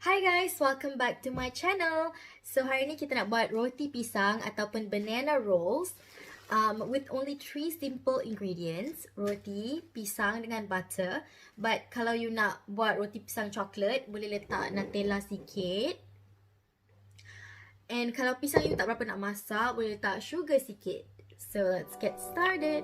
Hi guys, welcome back to my channel. So hari ni kita nak buat roti pisang ataupun banana rolls with only 3 simple ingredients. Roti, pisang dengan butter. But kalau you nak buat roti pisang coklat, boleh letak Nutella sikit. And kalau pisang you tak berapa nak masak, boleh letak sugar sikit. So let's get started.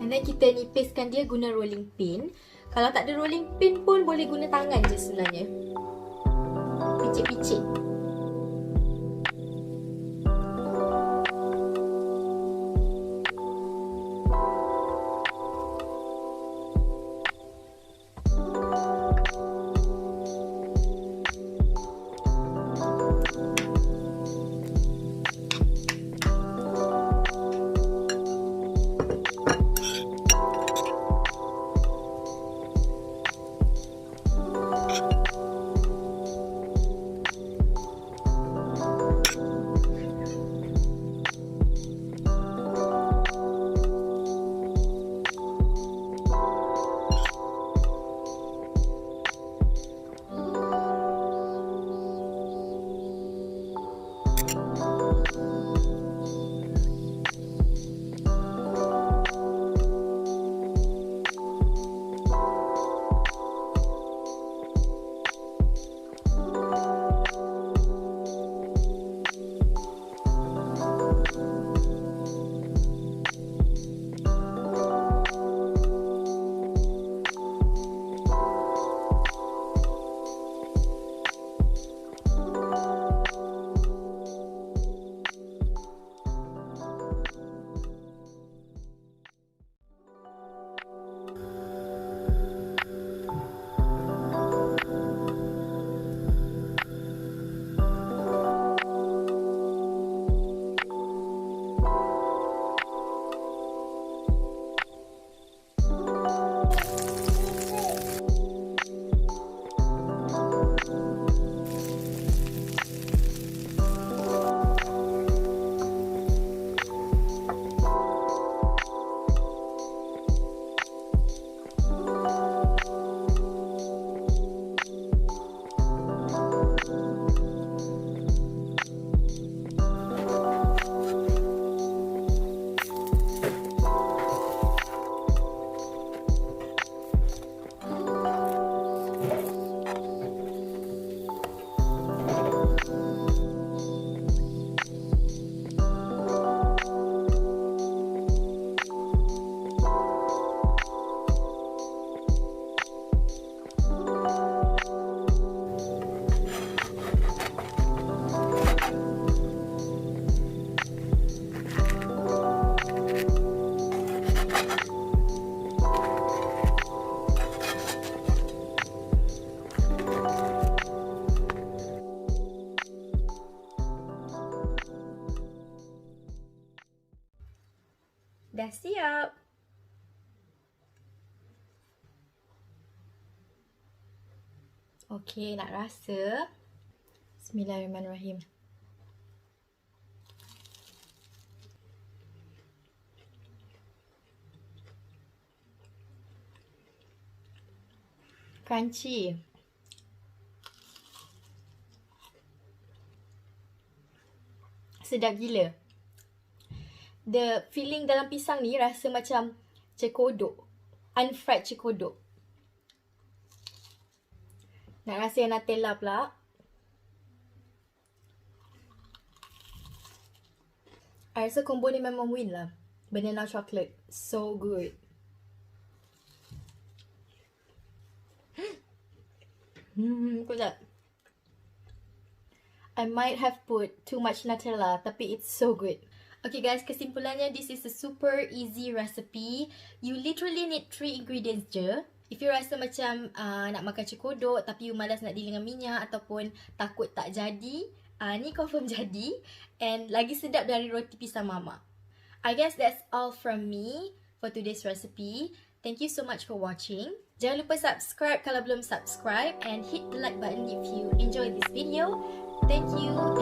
And then kita nipiskan dia guna rolling pin. Kalau tak ada rolling pin pun boleh guna tangan je sebenarnya. Picit-picit. Dah siap. Okey, nak rasa. Bismillahirrahmanirrahim. Crunchy. Sedap gila. The filling dalam pisang ni rasa macam cekodok. Unfried cekodok. Nak rasa yang Nutella pula. I rasa combo ni memang win lah. Banana chocolate. So good. Kejap. I might have put too much Nutella, tapi it's so good. Okay guys, kesimpulannya, this is a super easy recipe. You literally need 3 ingredients je. If you rasa macam nak makan cekodok tapi you malas nak deal dengan minyak ataupun takut tak jadi, ni confirm jadi. And lagi sedap dari roti pisang mama. I guess that's all from me for today's recipe. Thank you so much for watching. Jangan lupa subscribe kalau belum subscribe and hit the like button if you enjoyed this video. Thank you.